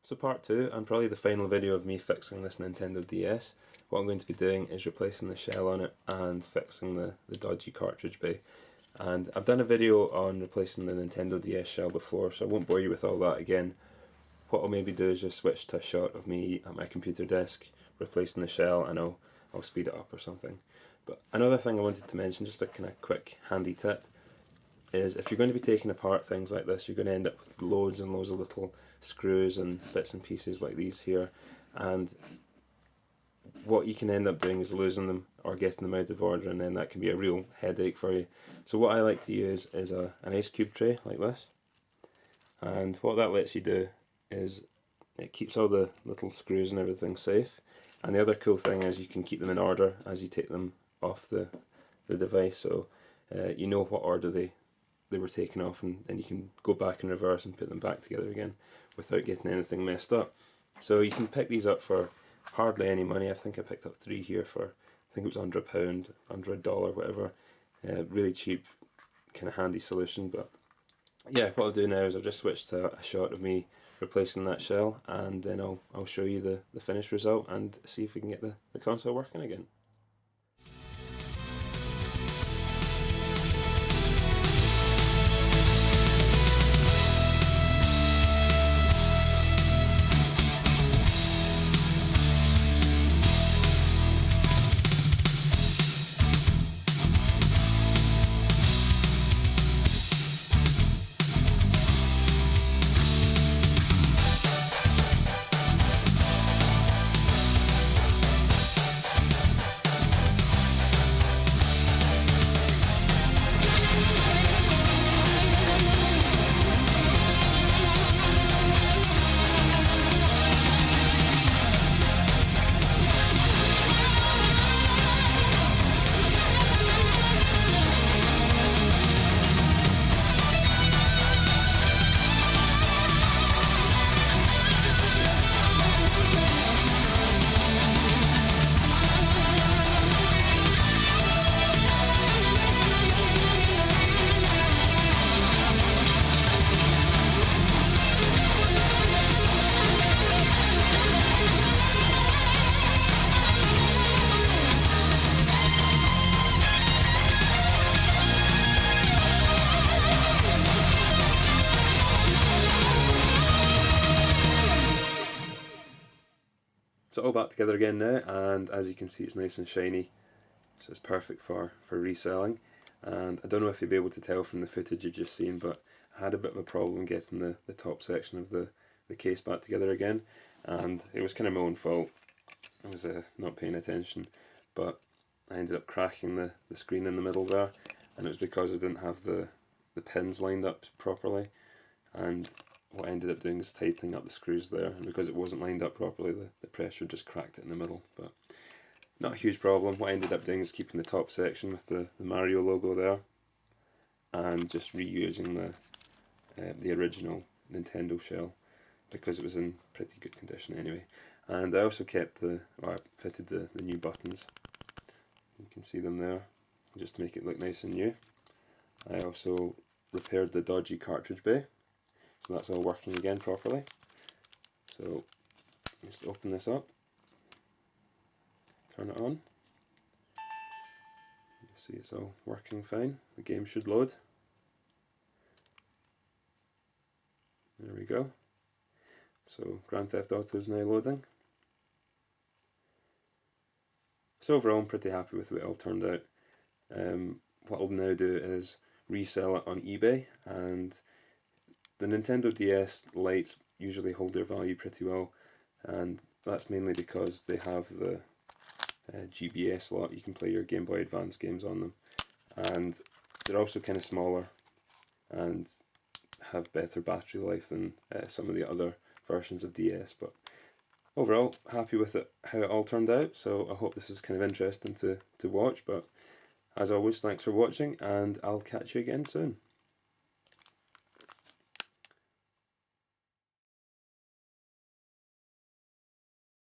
So part 2, and probably the final video of me fixing this Nintendo DS. What I'm going to be doing is replacing the shell on it and fixing the dodgy cartridge bay. And I've done a video on replacing the Nintendo DS shell before, so I won't bore you with all that again. What I'll maybe do is just switch to a shot of me at my computer desk replacing the shell, and I'll speed it up or something. But another thing I wanted to mention, just a kind of quick handy tip, is if you're going to be taking apart things like this, you're going to end up with loads and loads of little screws and bits and pieces like these here, and what you can end up doing is losing them or getting them out of order, and then that can be a real headache for you. So what I like to use is an ice cube tray like this, and what that lets you do is it keeps all the little screws and everything safe, and the other cool thing is you can keep them in order as you take them off the device, so you know what order they were taken off, and then you can go back in reverse and put them back together again without getting anything messed up. So you can pick these up for hardly any money. I think I picked up 3 here for, I think it was under £1, under $1, whatever. Really cheap, kind of handy solution. But yeah, what I'll do now is I'll just switch to a shot of me replacing that shell, and then I'll show you the finished result and see if we can get the console working again. So all back together again now, and as you can see it's nice and shiny, so it's perfect for reselling. And I don't know if you'll be able to tell from the footage you've just seen, but I had a bit of a problem getting the top section of the case back together again, and it was kind of my own fault. I was not paying attention, but I ended up cracking the screen in the middle there, and it was because I didn't have the pins lined up properly, and what I ended up doing is tightening up the screws there, and because it wasn't lined up properly, the pressure just cracked it in the middle. But not a huge problem. What I ended up doing is keeping the top section with the Mario logo there, and just reusing the original Nintendo shell, because it was in pretty good condition anyway. And I also kept I fitted the new buttons. You can see them there, just to make it look nice and new. I also repaired the dodgy cartridge bay, so that's all working again properly. So just open this up, turn it on. You see it's all working fine. The game should load. There we go. So Grand Theft Auto is now loading. So overall I'm pretty happy with the way it all turned out. What I'll now do is resell it on eBay, and the Nintendo DS Lite usually hold their value pretty well, and that's mainly because they have the GBA slot. You can play your Game Boy Advance games on them, and they're also kind of smaller and have better battery life than some of the other versions of DS. But overall, happy with it, how it all turned out, so I hope this is kind of interesting to watch. But as always, thanks for watching, and I'll catch you again soon.